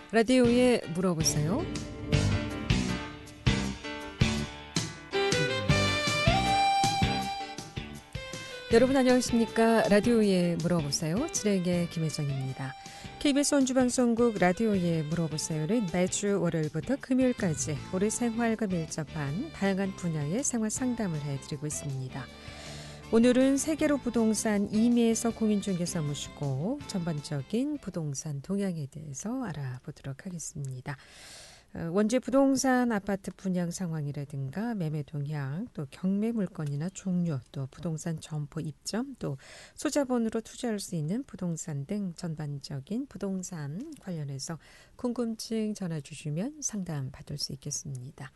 라디오에 물어보세요. 여러분 안녕하십니까? 라디오에 물어보세요. 진행의 김혜정입니다. KBS 원주방송국 라디오에 물어보세요는 매주 월요일부터 금요일까지 우리 생활과 밀접한 다양한 분야의 생활 상담을 해드리고 있습니다. 오늘은 세계로 부동산 임의에서 공인중개사 모시고 전반적인 부동산 동향에 대해서 알아보도록 하겠습니다. 원주의 부동산 아파트 분양 상황이라든가 매매 동향, 또 경매 물건이나 종류, 또 부동산 점포 입점, 또 소자본으로 투자할 수 있는 부동산 등 전반적인 부동산 관련해서 궁금증 전화 주시면 상담 받을 수 있겠습니다.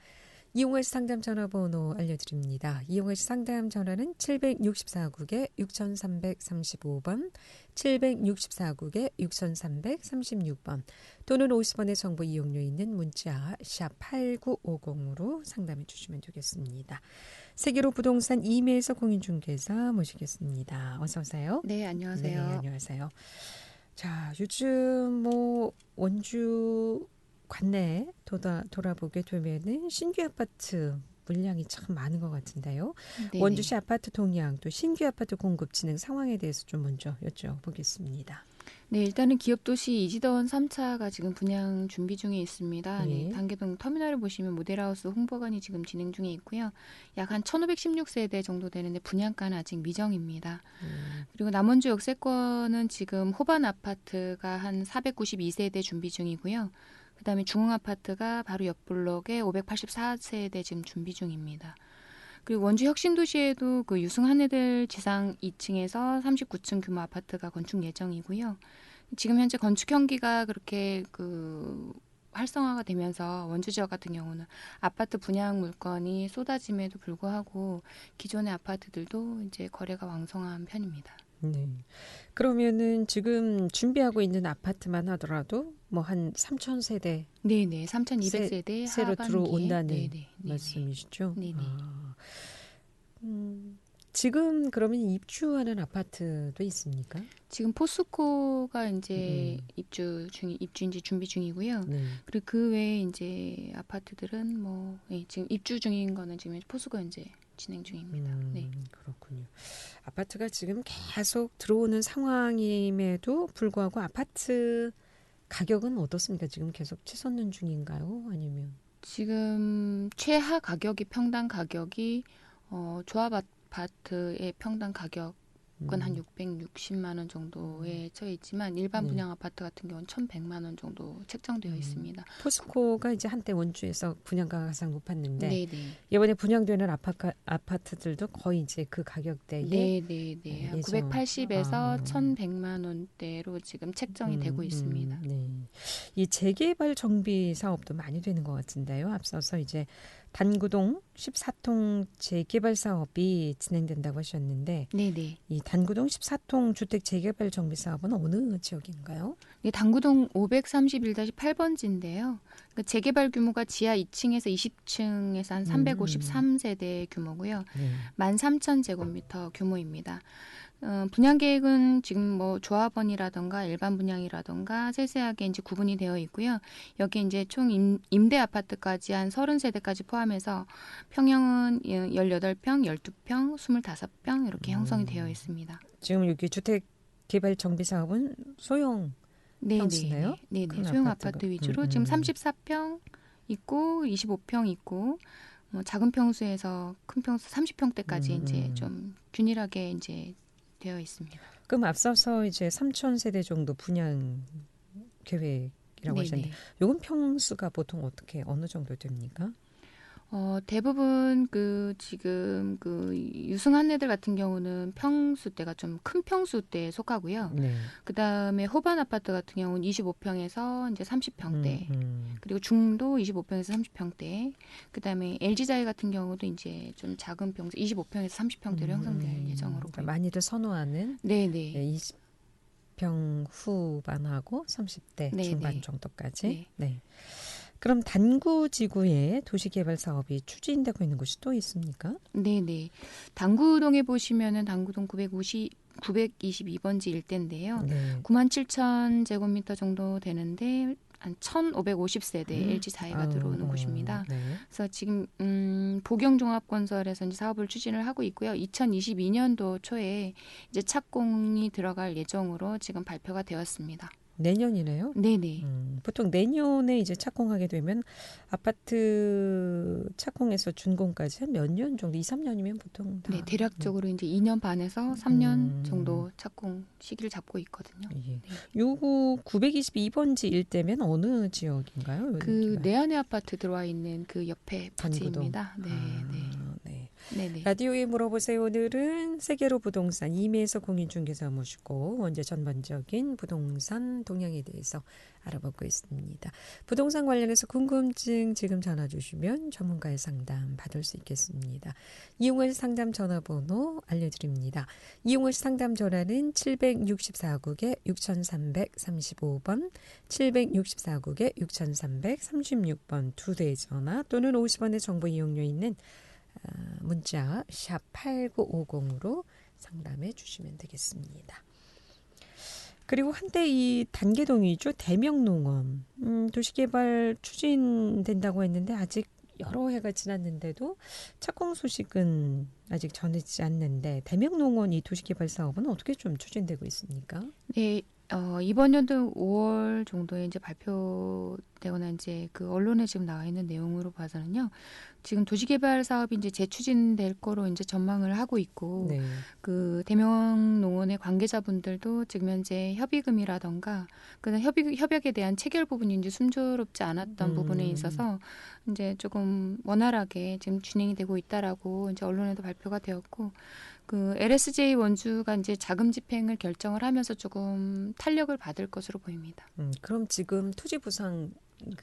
이용할 상담 전화번호 알려드립니다. 이용할 상담 전화는 764국에 6335번, 764국에 6336번 또는 50원의 정보 이용료 있는 문자 샵 8950으로 상담해 주시면 되겠습니다. 세계로 부동산 임의에서 공인중개사 모시겠습니다. 어서 오세요. 네, 안녕하세요. 네, 안녕하세요. 자, 요즘 원주 관내 돌아보게 되면은 신규 아파트 물량이 참 많은 것 같은데요. 네네. 원주시 아파트 동향 또 신규 아파트 공급 진행 상황에 대해서 좀 먼저 여쭤보겠습니다. 네, 일단은 기업도시 이지더원 3차가 지금 분양 준비 중에 있습니다. 네. 네, 단계동 터미널을 보시면 모델하우스 홍보관이 지금 진행 중에 있고요. 약 한 1516세대 정도 되는데 분양가는 아직 미정입니다. 그리고 남원주 역세권은 지금 호반 아파트가 한 492세대 준비 중이고요. 그다음에 중흥아파트가 바로 옆 블록에 584세대 지금 준비 중입니다. 그리고 원주 혁신도시에도 그 유승 한해들 지상 2층에서 39층 규모 아파트가 건축 예정이고요. 지금 현재 건축 현기가 그렇게 활성화가 되면서 원주 지역 같은 경우는 아파트 분양 물건이 쏟아짐에도 불구하고 기존의 아파트들도 이제 거래가 왕성한 편입니다. 네. 그러면은 지금 준비하고 있는 아파트만 하더라도 뭐 한 3,000세대 네네, 3,200세대 새로 들어온다는 네네. 말씀이시죠? 네네. 지금 그러면 입주하는 아파트도 있습니까? 지금 포스코가 이제 입주인지 준비 중이고요. 네. 그리고 그 외에 이제 아파트들은 지금 입주 중인 거는 지금 포스코 이제 진행 중입니다. 네. 그렇군요. 아파트가 지금 계속 들어오는 상황임에도 불구하고 아파트 가격은 어떻습니까? 지금 계속 치솟는 중인가요? 아니면? 지금 최하 가격이 평당 가격이 조합 아파트의 평당 가격은 한 660만 원 정도에 처해 있지만 일반 분양 아파트 같은 경우는 1,100만 원 정도 책정되어 있습니다. 포스코가 이제 한때 원주에서 분양가가 가장 높았는데 네네. 이번에 분양되는 아파트들도 거의 이제 그 가격대에 네네네. 한 980에서 1,100만 원대로 지금 책정이 되고 있습니다. 네. 이 재개발 정비 사업도 많이 되는 것 같은데요. 앞서서 이제 단구동 14통 재개발 사업이 진행된다고 하셨는데 네네. 이 단구동 14통 주택 재개발 정비 사업은 어느 지역인가요? 네, 단구동 531-8번지인데요. 그러니까 재개발 규모가 지하 2층에서 20층에서 한 353세대 규모고요. 13,000제곱미터 규모입니다. 분양 계획은 지금 조합원이라던가 일반 분양이라던가 세세하게 이제 구분이 되어 있고요. 여기 이제 총 임대 아파트까지 한 30세대까지 포함해서 평형은 18평, 12평, 25평 이렇게 형성이 되어 있습니다. 지금 여기 주택 개발 정비 사업은 소형 평수네요? 네네. 소형 아파트 위주로 지금 34평 있고 25평 있고 작은 평수에서 큰 평수 30평대까지 이제 좀 균일하게 이제 되어 있습니다. 그럼 앞서서 이제 3,000세대 정도 분양 계획이라고 하셨는데 요건 평수가 보통 어느 정도 됩니까? 대부분 지금 유승한 애들 같은 경우는 평수대가 좀 큰 평수대에 속하고요. 네. 그 다음에 호반 아파트 같은 경우는 25평에서 이제 30평대. 그리고 중도 25평에서 30평대. 그 다음에 LG자이 같은 경우도 이제 좀 작은 평수 25평에서 30평대로 형성될 예정으로 보입니다. 많이들 선호하는 네네. 20평 후반하고 30대 네네. 중반 정도까지. 네. 그럼 단구 지구에 도시개발 사업이 추진되고 있는 곳이 또 있습니까? 네네. 단구동에 보시면은 단구동 922번지 일대인데요. 네. 97,000제곱미터 정도 되는데 한 1,550세대 LG 사회가 들어오는 곳입니다. 네. 그래서 지금 보경종합건설에서 이제 사업을 추진을 하고 있고요. 2022년도 초에 이제 착공이 들어갈 예정으로 지금 발표가 되었습니다. 내년이네요. 네네. 보통 내년에 이제 착공하게 되면 아파트 착공해서 준공까지 한 몇 년 정도, 2, 3년이면 보통 다. 네, 대략적으로 이제 2년 반에서 3년 정도 착공 시기를 잡고 있거든요. 예. 네. 요거 922번지 일대면 어느 지역인가요? 그 내안의 아파트 들어와 있는 그 옆에 단구동. 부지입니다. 네, 네. 네네. 라디오에 물어보세요. 오늘은 세계로 부동산 이미에서 공인중개사 모시고 원제 전반적인 부동산 동향에 대해서 알아보고 있습니다. 부동산 관련해서 궁금증 지금 전화 주시면 전문가의 상담 받을 수 있겠습니다. 이용을 상담 전화번호 알려드립니다. 이용을 상담 전화는 764국에 6335번, 764국에 6336번 두 대의 전화 또는 50원의 정보 이용료 있는 문자 샵 8950으로 상담해 주시면 되겠습니다. 그리고 한때 이 단계동이죠. 대명농원 도시개발 추진된다고 했는데 아직 여러 해가 지났는데도 착공 소식은 아직 전해지지 않는데 대명농원 이 도시개발 사업은 어떻게 좀 추진되고 있습니까? 네, 이번 연도 5월 정도에 이제 발표되거나 이제 그 언론에 지금 나와 있는 내용으로 봐서는요. 지금 도시개발 사업이 이제 재추진될 거로 이제 전망을 하고 있고, 네. 그 대명농원의 관계자분들도 지금 현재 협의금이라던가 그다음 협약에 대한 체결 부분이 이제 순조롭지 않았던 부분에 있어서 이제 조금 원활하게 지금 진행이 되고 있다라고 이제 언론에도 발표가 되었고, 그 LSJ 원주가 이제 자금 집행을 결정을 하면서 조금 탄력을 받을 것으로 보입니다. 그럼 지금 토지 보상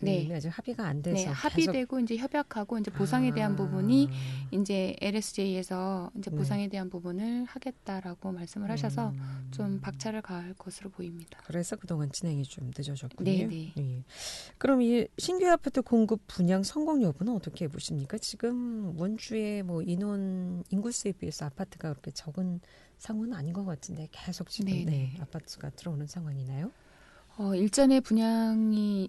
네. 아직 합의가 안 돼서 네, 합의되고 이제 협약하고 이제 보상에 대한 부분이 이제 LSJ에서 이제 보상에 대한 부분을 하겠다라고 말씀을 하셔서 좀 박차를 가할 것으로 보입니다. 그래서 그동안 진행이 좀 늦어졌군요. 네네. 예. 그럼 이 신규 아파트 공급 분양 성공 여부는 어떻게 보십니까? 지금 원주의 뭐 인구수에 비해서 아파트가 그렇게 적은 상황은 아닌 것 같은데 계속 지금 아파트가 들어오는 상황이나요? 일전에 분양이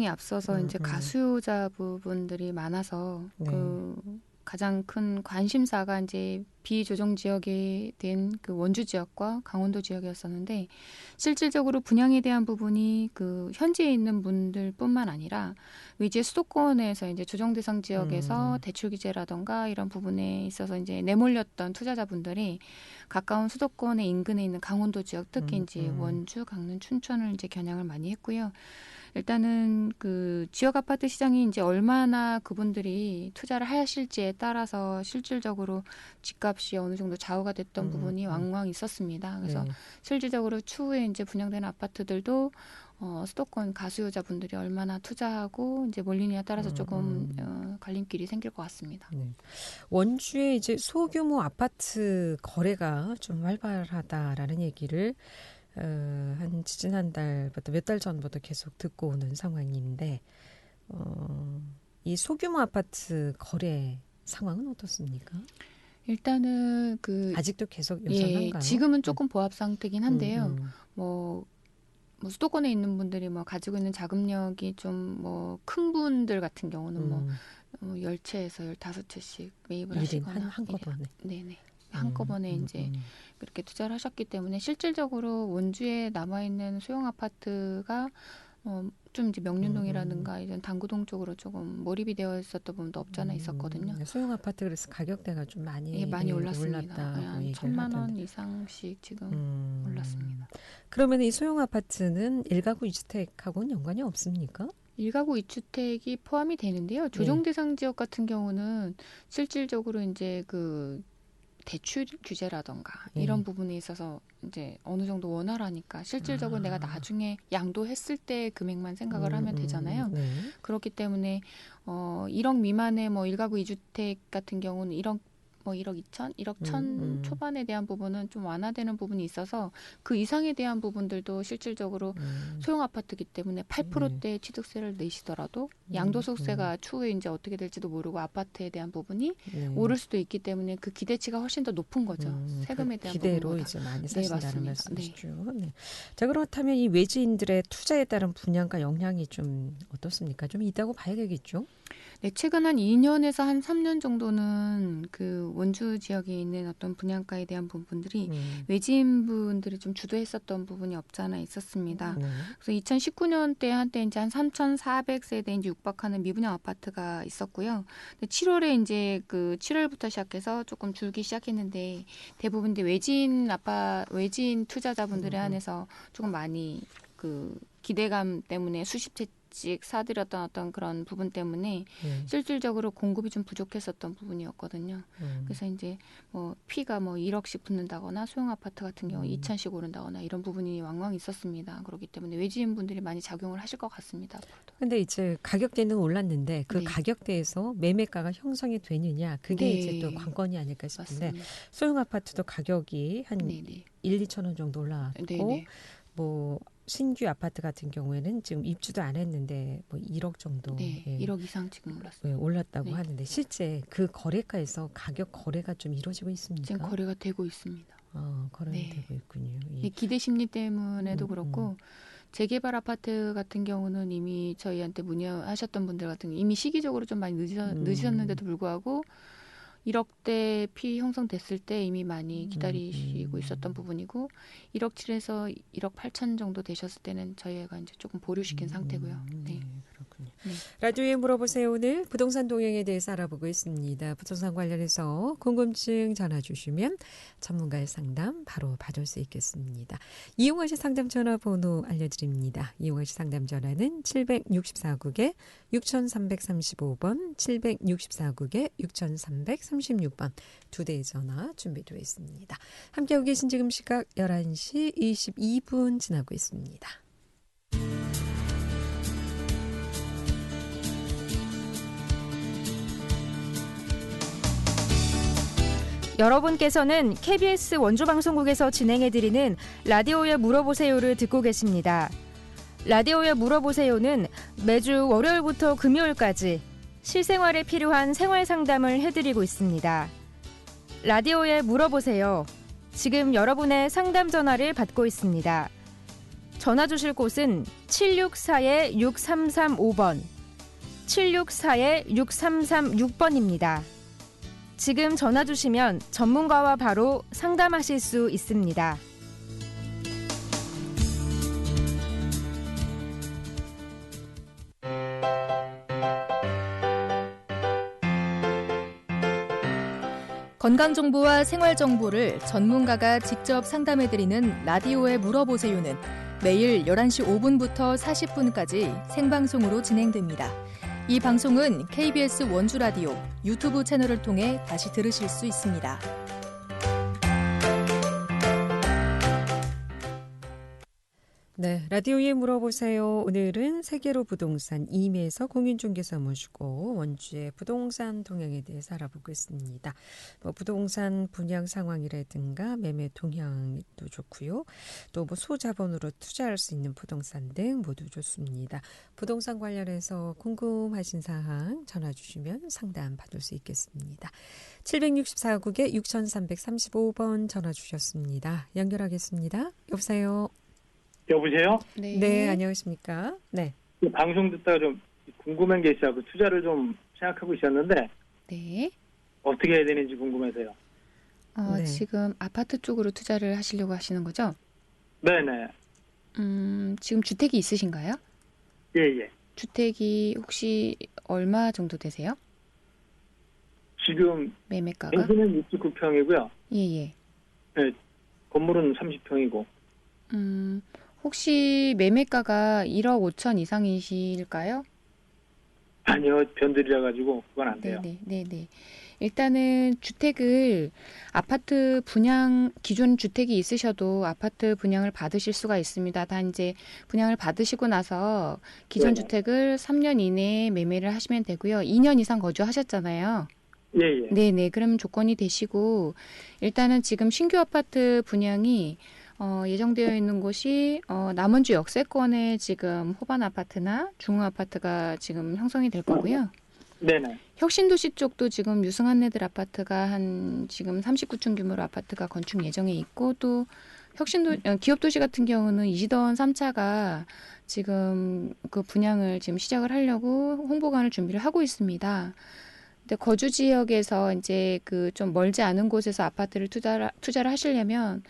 앞서서 이제 가수요자 부분들이 많아서 그 가장 큰 관심사가 이제 비조정 지역에 된 그 원주 지역과 강원도 지역이었었는데 실질적으로 분양에 대한 부분이 그 현지에 있는 분들뿐만 아니라 이제 수도권에서 이제 조정 대상 지역에서 대출 규제라던가 이런 부분에 있어서 이제 내몰렸던 투자자분들이 가까운 수도권의 인근에 있는 강원도 지역 특히 이제 원주, 강릉, 춘천을 이제 겨냥을 많이 했고요. 일단은 그 지역 아파트 시장이 이제 얼마나 그분들이 투자를 하실지에 따라서 실질적으로 집값이 어느 정도 좌우가 됐던 부분이 왕왕 있었습니다. 그래서 실질적으로 추후에 이제 분양되는 아파트들도 수도권 가수요자분들이 얼마나 투자하고 이제 몰리느냐에 따라서 조금 갈림길이 생길 것 같습니다. 네. 원주의 이제 소규모 아파트 거래가 좀 활발하다라는 얘기를 한 지난달부터 몇 달 전부터 계속 듣고 오는 상황인데 이 소규모 아파트 거래 상황은 어떻습니까? 일단은 아직도 계속 여전한가요? 지금은 조금 보합 상태긴 한데요. 뭐 수도권에 있는 분들이 뭐 가지고 있는 자금력이 좀 뭐 큰 분들 같은 경우는 뭐 10채에서 15채씩 매입을 하시거나 한꺼번에. 네네. 한꺼번에 이제 그렇게 투자를 하셨기 때문에 실질적으로 원주에 남아있는 소형 아파트가 좀 이제 명륜동이라든가 이런 단구동 쪽으로 조금 몰입이 되어 있었던 부분도 없잖아 있었거든요. 소형 아파트 그래서 가격대가 좀 많이 올랐습니다. 한 1,000만 원 이상씩 지금 올랐습니다. 그러면 이 소형 아파트는 1가구 2주택하고는 연관이 없습니까? 1가구 2주택이 포함이 되는데요. 조정 대상 지역 같은 경우는 실질적으로 이제 그 대출 규제라던가 이런 부분에 있어서 이제 어느 정도 원활하니까 실질적으로 내가 나중에 양도했을 때 금액만 생각을 하면 되잖아요. 그렇기 때문에 1억 미만의 뭐 1가구 2주택 같은 경우는 1억 뭐 1억 2천, 1억 1천 초반에 대한 부분은 좀 완화되는 부분이 있어서 그 이상에 대한 부분들도 실질적으로 소형 아파트이기 때문에 8%대 취득세를 내시더라도 양도소득세가 추후에 이제 어떻게 될지도 모르고 아파트에 대한 부분이 오를 수도 있기 때문에 그 기대치가 훨씬 더 높은 거죠. 세금에 대한 기대로 부분보다. 이제 많이 네, 사신다는 맞습니다. 말씀이시죠. 네. 자, 그렇다면 이 외지인들의 투자에 따른 분양가 영향이 좀 어떻습니까? 좀 있다고 봐야 되겠죠? 네, 최근 한 2년에서 한 3년 정도는 그 원주 지역에 있는 어떤 분양가에 대한 부분들이 외지인 분들이 좀 주도했었던 부분이 없지 않아 있었습니다. 그래서 2019년대 한때 이제 한 3,400세대 이제 육박하는 미분양 아파트가 있었고요. 7월에 이제 그 7월부터 시작해서 조금 줄기 시작했는데 대부분 이제 외지인 투자자분들에 한해서 조금 많이 그 기대감 때문에 수십 채씩 사들였던 어떤 그런 부분 때문에 실질적으로 공급이 좀 부족했었던 부분이었거든요. 그래서 이제 뭐 피가 뭐 1억씩 붙는다거나 소형 아파트 같은 경우 2천씩 오른다거나 이런 부분이 왕왕 있었습니다. 그렇기 때문에 외지인 분들이 많이 작용을 하실 것 같습니다. 근데 이제 가격대는 올랐는데 그 네. 가격대에서 매매가가 형성이 되느냐 그게 네. 이제 또 관건이 아닐까 싶은데 맞습니다. 소형 아파트도 가격이 한 네네. 1, 2천 원 정도 올라왔고 네네. 뭐 신규 아파트 같은 경우에는 지금 입주도 안 했는데 뭐 1억 정도 네. 예, 1억 이상 지금 올랐습니다. 예, 올랐다고 네. 하는데 실제 그 거래가에서 가격 거래가 좀 이루어지고 있습니까? 지금 거래가 되고 있습니다. 거래가 네. 되고 있군요. 예. 이 기대 심리 때문에도 그렇고 재개발 아파트 같은 경우는 이미 저희한테 문의하셨던 분들 같은 경우 이미 시기적으로 좀 많이 늦으셨는데도 불구하고 1억대 피 형성됐을 때 이미 많이 기다리시고 있었던 부분이고 1억 7에서 1억 8천 정도 되셨을 때는 저희가 이제 조금 보류시킨 상태고요. 네. 그렇군요. 네. 라디오에 물어보세요. 오늘 부동산 동향에 대해서 알아보고 있습니다. 부동산 관련해서 궁금증 전화 주시면 전문가의 상담 바로 받을 수 있겠습니다. 이용하실 상담 전화번호 알려드립니다. 이용하실 상담 전화는 764국에 6335번, 764국에 6336번 두 대의 전화 준비되어 있습니다. 함께하고 계신 지금 시각 11시 22분 지나고 있습니다. 여러분께서는 KBS 원주방송국에서 진행해드리는 라디오에 물어보세요를 듣고 계십니다. 라디오에 물어보세요는 매주 월요일부터 금요일까지 실생활에 필요한 생활 상담을 해드리고 있습니다. 라디오에 물어보세요. 지금 여러분의 상담 전화를 받고 있습니다. 전화 주실 곳은 764-6335번, 764-6336번입니다. 지금 전화 주시면 전문가와 바로 상담하실 수 있습니다. 건강정보와 생활정보를 전문가가 직접 상담해드리는 라디오에 물어보세요는 매일 11시 5분부터 40분까지 생방송으로 진행됩니다. 이 방송은 KBS 원주라디오 유튜브 채널을 통해 다시 들으실 수 있습니다. 네, 라디오에 물어보세요. 오늘은 세계로 부동산 이매서 공인중개사 모시고 원주의 부동산 동향에 대해서 알아보고 있습니다. 뭐 부동산 분양 상황이라든가 매매 동향도 좋고요. 또 뭐 소자본으로 투자할 수 있는 부동산 등 모두 좋습니다. 부동산 관련해서 궁금하신 사항 전화 주시면 상담 받을 수 있겠습니다. 764국에 6335번 전화 주셨습니다. 연결하겠습니다. 여보세요. 여보세요? 네, 안녕하십니까? 네. 방송 듣다가 좀 궁금한 게 있어요. 그 투자를 좀 생각하고 있었는데 네. 어떻게 해야 되는지 궁금해서요. 네. 지금 아파트 쪽으로 투자를 하시려고 하시는 거죠? 네네. 지금 주택이 있으신가요? 예예. 주택이 혹시 얼마 정도 되세요? 지금 매매가가? 전세는 69평이고요. 예예. 네, 건물은 30평이고. 혹시 매매가가 1억 5천 이상이실까요? 아니요, 변들이라 가지고 그건 안 돼요. 네네. 일단은 주택을 아파트 분양 기존 주택이 있으셔도 아파트 분양을 받으실 수가 있습니다. 단 이제 분양을 받으시고 나서 기존 네네. 주택을 3년 이내에 매매를 하시면 되고요. 2년 이상 거주하셨잖아요. 예, 예. 네네. 그러면 조건이 되시고 일단은 지금 신규 아파트 분양이 예정되어 있는 곳이 남원주 역세권에 지금 호반 아파트나 중흥 아파트가 지금 형성이 될 거고요. 네네. 혁신도시 쪽도 지금 유승한네들 아파트가 한 지금 39층 규모로 아파트가 건축 예정에 있고 또 기업도시 같은 경우는 이시던 3차가 지금 그 분양을 지금 시작을 하려고 홍보관을 준비를 하고 있습니다. 근데 거주 지역에서 이제 그 좀 멀지 않은 곳에서 아파트를 투자를 하시려면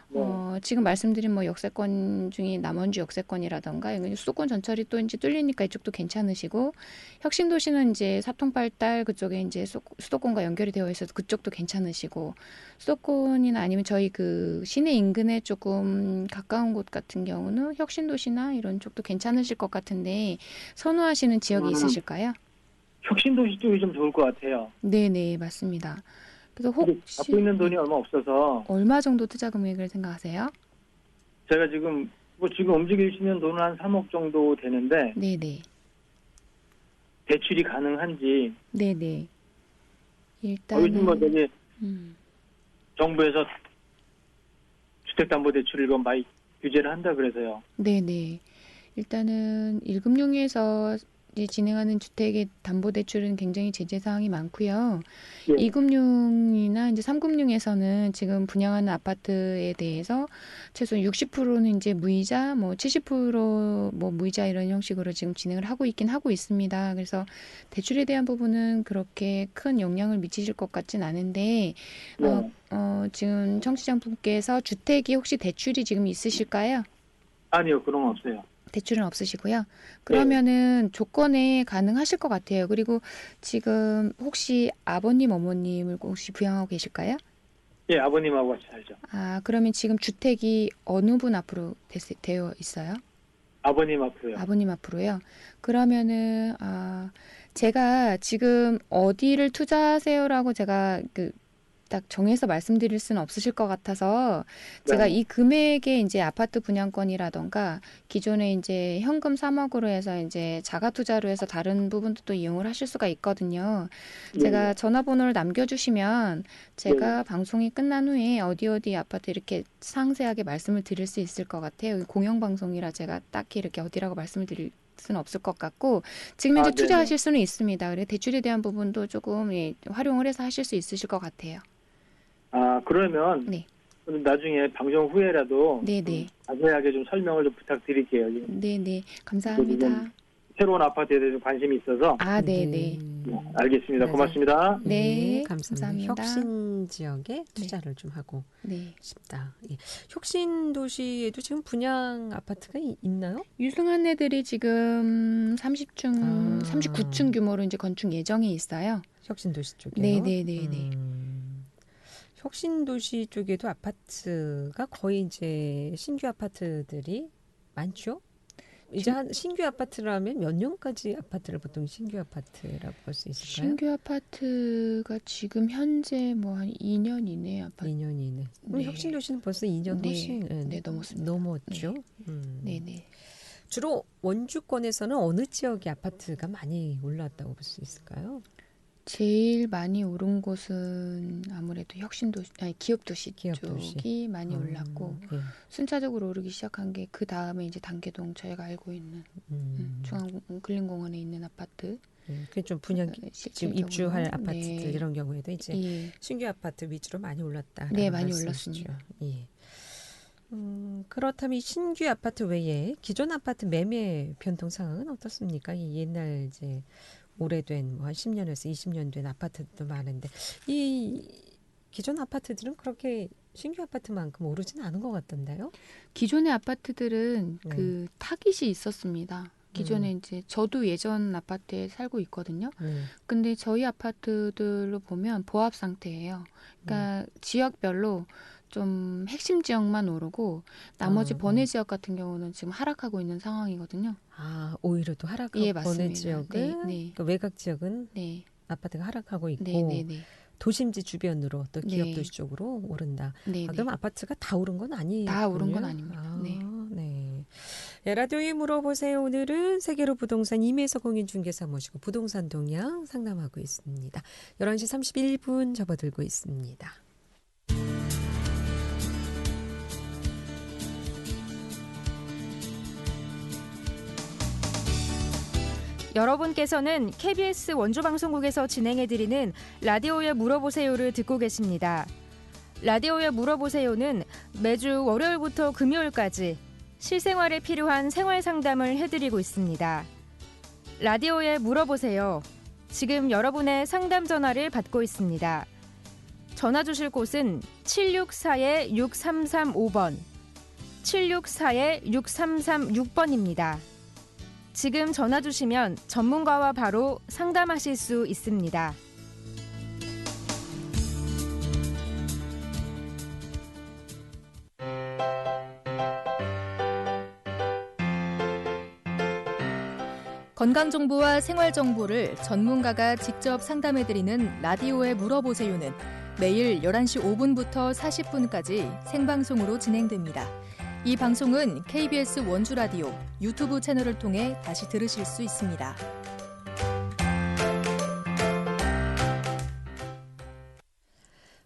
네. 지금 말씀드린 뭐 역세권 중에 남원주 역세권이라던가 이건 수도권 전철이 또 이제 뚫리니까 이쪽도 괜찮으시고 혁신도시는 이제 사통팔달 그쪽에 이제 수도권과 연결이 되어 있어서 그쪽도 괜찮으시고 수도권이나 아니면 저희 그 시내 인근에 조금 가까운 곳 같은 경우는 혁신도시나 이런 쪽도 괜찮으실 것 같은데 선호하시는 지역이 있으실까요? 혁신도시 쪽이 좀 좋을 것 같아요. 네네 맞습니다. 그래서 근데 혹시 갖고 있는 돈이 얼마 없어서 얼마 정도 투자 금액을 생각하세요? 제가 지금 움직일 수 있는 돈은 한 3억 정도 되는데 네네. 대출이 가능한지 네네. 요즘 뭐 저기 음. 정부에서 주택담보대출을 이거 많이 규제를 한다 그래서요. 네네. 일단은 1금융에서 이제 진행하는 주택의 담보대출은 굉장히 제재 사항이 많고요. 예. 2금융이나 이제 3금융에서는 지금 분양하는 아파트에 대해서 최소 60%는 이제 무이자, 뭐 70% 무이자 이런 형식으로 지금 진행을 하고 있긴 하고 있습니다. 그래서 대출에 대한 부분은 그렇게 큰 영향을 미치실 것 같진 않은데, 네. 지금 청취자분께서 주택이 혹시 대출이 지금 있으실까요? 아니요, 그런 건 없어요. 대출은 없으시고요. 그러면은 조건에 가능하실 것 같아요. 그리고 지금 혹시 아버님, 어머님을 혹시 부양하고 계실까요? 예, 아버님하고 같이 살죠. 아, 그러면 지금 주택이 어느 분 앞으로 되어 있어요? 아버님 앞으로요. 아버님 앞으로요? 그러면은, 제가 지금 어디를 투자하세요라고 제가 딱 정해서 말씀드릴 수는 없으실 것 같아서 제가 네. 이 금액의 이제 아파트 분양권이라던가 기존에 이제 현금 3억으로 해서 이제 자가 투자로 해서 다른 부분도 또 이용을 하실 수가 있거든요. 제가 전화번호를 남겨주시면 제가 방송이 끝난 후에 어디 아파트 이렇게 상세하게 말씀을 드릴 수 있을 것 같아요. 공영방송이라 제가 딱히 이렇게 어디라고 말씀을 드릴 수는 없을 것 같고 지금 이제 투자하실 수는 있습니다. 그리고 대출에 대한 부분도 조금 활용을 해서 하실 수 있으실 것 같아요. 그러면 네. 나중에 방송 후에라도 네네. 자세하게 좀 설명을 좀 부탁드릴게요. 네네. 감사합니다. 새로운 아파트에 대해서 관심이 있어서. 네네. 네, 알겠습니다. 네. 고맙습니다. 네, 감사합니다. 감사합니다. 혁신 지역에 투자를 좀 하고 네. 싶다. 예. 혁신 도시에도 지금 분양 아파트가 있나요? 유승한 애들이 지금 30층, 39층 규모로 이제 건축 예정이 있어요. 혁신 도시 쪽에요? 네네네네. 혁신 도시 쪽에도 아파트가 거의 이제 신규 아파트들이 많죠? 이제 한 신규 아파트라면 몇 년까지 아파트를 보통 신규 아파트라고 볼 수 있을까요? 신규 아파트가 지금 현재 뭐 한 2년 이내 아파트. 2년 이내. 그럼 네. 혁신 도시는 벌써 2년 훨씬 넘었습니다. 넘었죠. 네네. 주로 원주권에서는 어느 지역의 아파트가 많이 올랐다고 볼 수 있을까요? 제일 많이 오른 곳은 아무래도 기업도시 쪽이 많이 올랐고 예. 순차적으로 오르기 시작한 게 그 다음에 이제 단계동 저희가 알고 있는 중앙 근린공원에 있는 아파트. 그게 좀 분양 지금 입주할 아파트들 이런 경우에도 이제 예. 신규 아파트 위주로 많이 올랐다. 네, 많이 올랐습니다. 예. 그렇다면 신규 아파트 외에 기존 아파트 매매 변동 상황은 어떻습니까? 이 옛날 이제 오래된 한 10년에서 20년 된 아파트도 많은데 이 기존 아파트들은 그렇게 신규 아파트만큼 오르진 않은 것 같던데요? 기존의 아파트들은 그 타깃이 있었습니다. 기존에 이제 저도 예전 아파트에 살고 있거든요. 근데 저희 아파트들로 보면 보합 상태예요. 그러니까 지역별로 좀 핵심 지역만 오르고 나머지 번외 지역 같은 경우는 지금 하락하고 있는 상황이거든요. 오히려 또 하락하고 예, 번외 지역은 그러니까 외곽 지역은 아파트가 하락하고 있고 도심지 주변으로 또 기업도시 쪽으로 오른다. 그럼 아파트가 다 오른 건 아니에요? 다 오른 건 아닙니다. 네. 네, 라디오에 물어보세요. 오늘은 세계로 부동산 임혜서 공인중개사 모시고 부동산 동향 상담하고 있습니다. 11시 31분 접어들고 있습니다. 여러분께서는 KBS 원주방송국에서 진행해드리는 라디오에 물어보세요를 듣고 계십니다. 라디오에 물어보세요는 매주 월요일부터 금요일까지 실생활에 필요한 생활 상담을 해드리고 있습니다. 라디오에 물어보세요. 지금 여러분의 상담 전화를 받고 있습니다. 전화 주실 곳은 764-6335번, 764-6336번입니다. 지금 전화 주시면 전문가와 바로 상담하실 수 있습니다. 건강정보와 생활정보를 전문가가 직접 상담해드리는 라디오에 물어보세요는 매일 11시 5분부터 40분까지 생방송으로 진행됩니다. 이 방송은 KBS 원주라디오 유튜브 채널을 통해 다시 들으실 수 있습니다.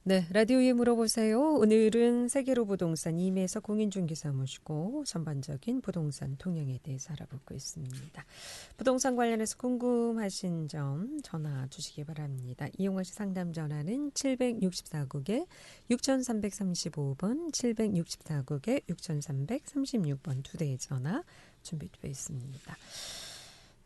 네, 라디오에 물어보세요. 오늘은 세계로 부동산 임혜서 공인중개사 모시고 전반적인 부동산 동향에 대해서 알아보고 있습니다. 부동산 관련해서 궁금하신 점 전화 주시기 바랍니다. 이용하실 상담 전화는 764국에 6335번, 764국에 6336번 두 대의 전화 준비되어 있습니다.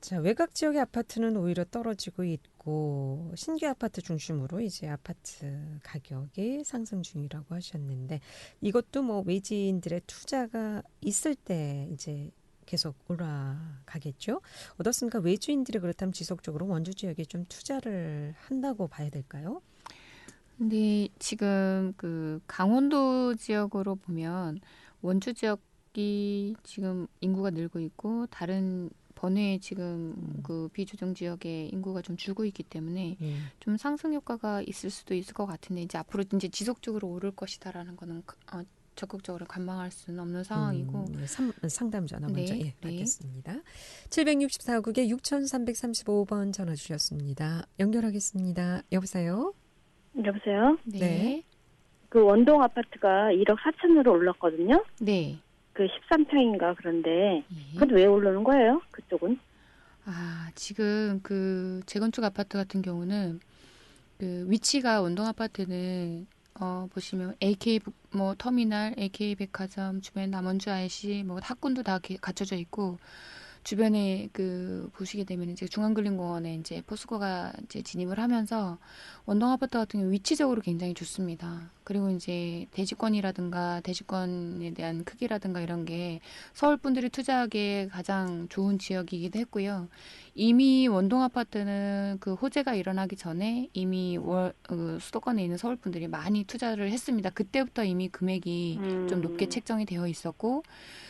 자, 외곽 지역의 아파트는 오히려 떨어지고 있고 신규 아파트 중심으로 이제 아파트 가격이 상승 중이라고 하셨는데 이것도 뭐 외지인들의 투자가 있을 때 이제 계속 올라가겠죠. 어떻습니까? 외주인들이 그렇다면 지속적으로 원주 지역에 좀 투자를 한다고 봐야 될까요? 근데 지금 그 강원도 지역으로 보면 원주 지역이 지금 인구가 늘고 있고 다른 번외 지금 그 비조정 지역의 인구가 좀 줄고 있기 때문에 좀 상승 효과가 있을 수도 있을 것 같은데 이제 앞으로 이제 지속적으로 오를 것이다라는 거는 적극적으로 관망할 수는 없는 상황이고 상담 전화 먼저 네, 받겠습니다. 764국에 6335번 전화 주셨습니다. 연결하겠습니다. 여보세요? 여보세요? 네. 그 원동 아파트가 1억 4천으로 올랐거든요? 네. 그 13평인가 그런데 그건 왜 오르는 거예요? 그쪽은? 지금 그 재건축 아파트 같은 경우는 그 위치가 원동 아파트는 보시면 AK 뭐 터미널, AK 백화점 주변 남원주 IC 뭐 학군도 다 갖춰져 있고 주변에 그 보시게 되면 이제 중앙근린공원에 이제 포스코가 이제 진입을 하면서 원동 아파트 같은 경우 위치적으로 굉장히 좋습니다. 그리고 이제 대지권이라든가 대지권에 대한 크기라든가 이런 게 서울 분들이 투자하기에 가장 좋은 지역이기도 했고요. 이미 원동 아파트는 그 호재가 일어나기 전에 이미 수도권에 있는 서울 분들이 많이 투자를 했습니다. 그때부터 이미 금액이 좀 높게 책정이 되어 있었고,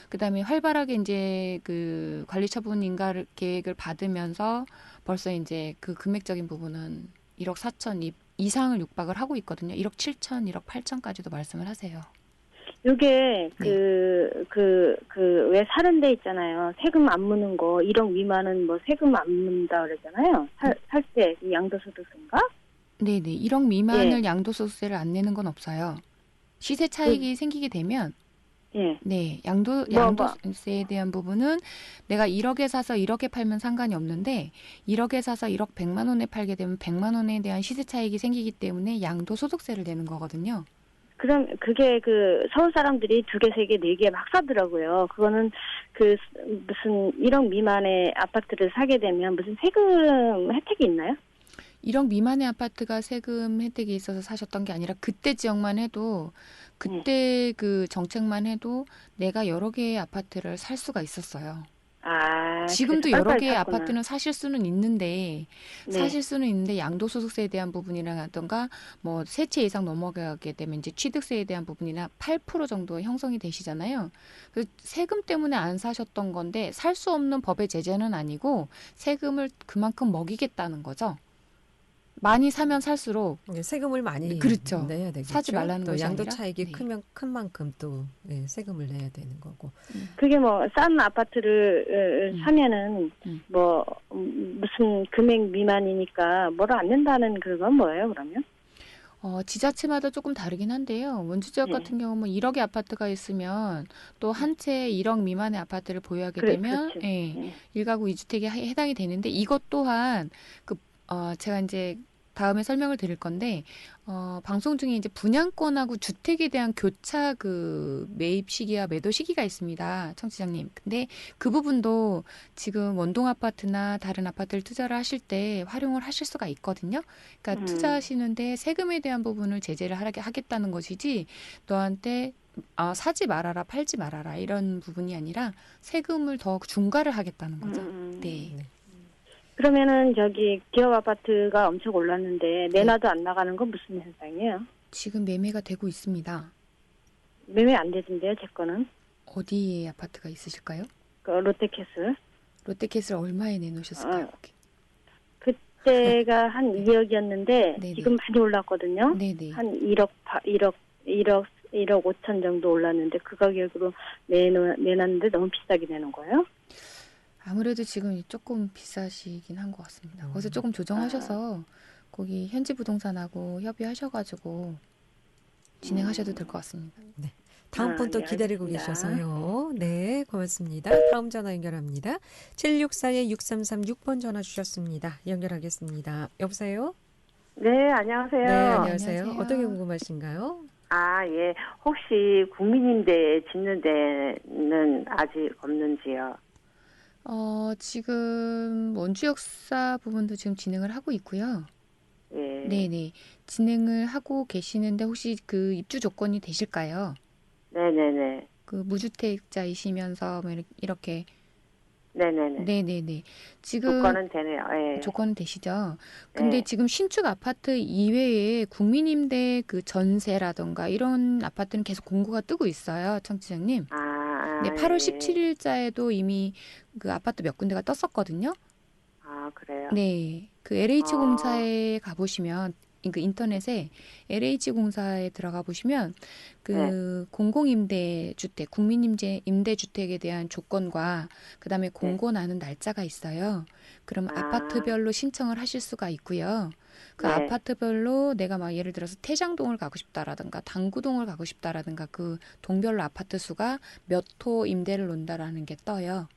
그다음에 활발하게 이제 그 관리 처분 인가 계획을 받으면서 벌써 이제 그 금액적인 부분은 1억 4천 이상을 육박을 하고 있거든요. 1억 7천, 1억 8천까지도 말씀을 하세요. 요게 왜 사는 데 있잖아요. 세금 안 무는 거 1억 미만은 뭐 세금 안 묻는다 그러잖아요. 살 때 양도소득세인가? 네네. 1억 미만을 양도소득세를 안 내는 건 없어요. 시세 차익이 생기게 되면 네, 양도세에 대한 부분은 내가 1억에 사서 1억에 팔면 상관이 없는데 1억에 사서 1억 100만 원에 팔게 되면 100만 원에 대한 시세 차익이 생기기 때문에 양도소득세를 내는 거거든요. 그럼 그게 그 서울 사람들이 2개, 3개, 4개 막 사더라고요. 그거는 그 무슨 1억 미만의 아파트를 사게 되면 무슨 세금 혜택이 있나요? 1억 미만의 아파트가 세금 혜택이 있어서 사셨던 게 아니라 그때 지역만 해도 그때 그 정책만 해도 내가 여러 개의 아파트를 살 수가 있었어요. 지금도 여러 개의 아파트는 사실 수는 있는데 양도소득세에 대한 부분이라던가 뭐 세 채 이상 넘어가게 되면 이제 취득세에 대한 부분이나 8% 정도 형성이 되시잖아요. 그래서 세금 때문에 안 사셨던 건데 살 수 없는 법의 제재는 아니고 세금을 그만큼 먹이겠다는 거죠. 많이 사면 살수록 세금을 많이 그렇죠. 내야 되겠죠. 사지 말라는 또 것이 양도 아니라. 차익이 네. 크면 큰 만큼 또 세금을 내야 되는 거고. 그게 뭐 싼 아파트를 사면은 뭐 무슨 금액 미만이니까 뭐를 안 낸다는 그건 뭐예요, 그러면? 지자체마다 조금 다르긴 한데요. 원주 지역 네. 같은 경우는 1억의 아파트가 있으면 또 한 채 1억 미만의 아파트를 보유하게 되면 그렇죠. 예, 1가구 2주택에 해당이 되는데 이것 또한 제가 이제 다음에 설명을 드릴 건데 방송 중에 이제 분양권하고 주택에 대한 교차 그 매입 시기와 매도 시기가 있습니다, 청취자님. 근데 그 부분도 지금 원동 아파트나 다른 아파트를 투자를 하실 때 활용을 하실 수가 있거든요. 그러니까 투자하시는데 세금에 대한 부분을 제재를 하겠다는 것이지 너한테 사지 말아라, 팔지 말아라 이런 부분이 아니라 세금을 더 중과를 하겠다는 거죠. 네. 그러면은 저기 기업 아파트가 엄청 올랐는데 내놔도 안 나가는 건 무슨 현상이에요? 지금 매매가 되고 있습니다. 매매 안 되던데요, 제 거는. 어디에 아파트가 있으실까요? 그 롯데캐슬. 롯데캐슬 얼마에 내놓으셨을까요? 그때가 한 2억이었는데 네네. 지금 많이 올랐거든요. 네네. 한 1억 5천 정도 올랐는데 그 가격으로 내놨는데 너무 비싸게 내는 거예요? 아무래도 지금 조금 비싸시긴 한 것 같습니다. 거기서 조금 조정하셔서 거기 현지 부동산하고 협의하셔가지고 진행하셔도 될 것 같습니다. 네. 다음 분 또 네, 기다리고 알겠습니다. 계셔서요. 네, 고맙습니다. 다음 전화 연결합니다. 764-6336번 전화 주셨습니다. 연결하겠습니다. 여보세요? 네, 안녕하세요. 네, 안녕하세요. 안녕하세요. 어떤 게 궁금하신가요? 예. 혹시 국민임대 짓는 데는 아직 없는지요? 지금 원주 역사 부분도 지금 진행을 하고 있고요. 예. 네네. 진행을 하고 계시는데 혹시 그 입주 조건이 되실까요? 네네네. 그 무주택자이시면서 뭐 이렇게 네네네. 네네네. 지금 조건은 되네요. 예. 조건은 되시죠. 근데 네. 지금 신축 아파트 이외에 국민임대 그 전세라던가 이런 아파트는 계속 공고가 뜨고 있어요, 청취자님. 네, 8월 예. 17일자에도 이미 그 아파트 몇 군데가 떴었거든요. 그래요? 네, 그 LH공사에 가보시면 그 인터넷에 LH공사에 들어가 보시면 그 공공임대주택, 국민임대주택에 대한 조건과 그다음에 공고 나는 날짜가 있어요. 그럼 아파트별로 신청을 하실 수가 있고요. 그 네. 아파트별로 내가 막 예를 들어서 태장동을 가고 싶다라든가 당구동을 가고 싶다라든가 그 동별로 아파트 수가 몇 호 임대를 놓는다라는 게 떠요.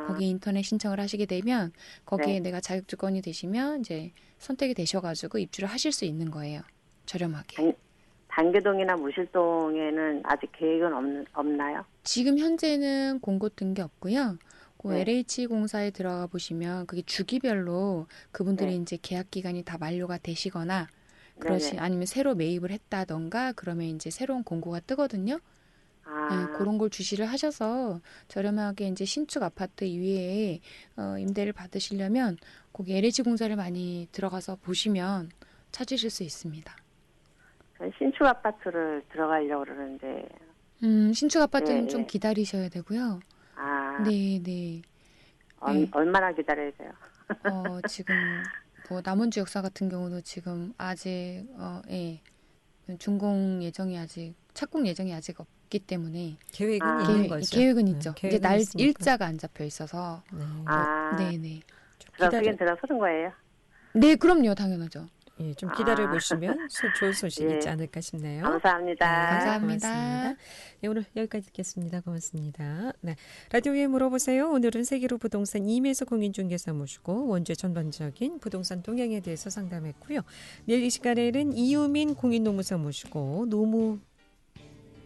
거기 인터넷 신청을 하시게 되면 거기에 내가 자격 조건이 되시면 이제 선택이 되셔가지고 입주를 하실 수 있는 거예요. 저렴하게. 단계동이나 무실동에는 아직 계획은 없나요? 지금 현재는 공고 뜬 게 없고요. 그 네. LH공사에 들어가 보시면 그게 주기별로 그분들이 네. 이제 계약 기간이 다 만료가 되시거나 네네. 아니면 새로 매입을 했다던가 그러면 이제 새로운 공고가 뜨거든요. 네, 그런 걸 주시를 하셔서 저렴하게 이제 신축 아파트 이외에 임대를 받으시려면 거기 LH공사를 많이 들어가서 보시면 찾으실 수 있습니다. 신축 아파트를 들어가려고 그러는데. 신축 아파트는 네, 좀 네. 기다리셔야 되고요. 네, 네. 얼마나 기다려야 돼요? 지금 뭐 남원주 역사 같은 경우도 지금 아직 준공 예정이 아직 착공 예정이 아직 없기 때문에 계획은 있는 거죠. 계획은 있죠. 이제 계획은 날 있으니까. 일자가 안 잡혀 있어서. 네. 네. 들어서긴 들어서는 거예요? 네, 그럼요, 당연하죠. 예, 좀 기다려 보시면 좋은 소식 예. 있지 않을까 싶네요. 감사합니다. 네, 감사합니다. 고맙습니다. 네, 오늘 여기까지 듣겠습니다. 고맙습니다. 네, 라디오에 물어보세요. 오늘은 세계로 부동산 이매수 공인중개사 모시고 원주의 전반적인 부동산 동향에 대해서 상담했고요. 내일 이 시간에는 이유민 공인노무사 모시고 노무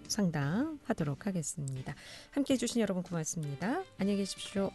상담하도록 하겠습니다. 함께해 주신 여러분 고맙습니다. 안녕히 계십시오.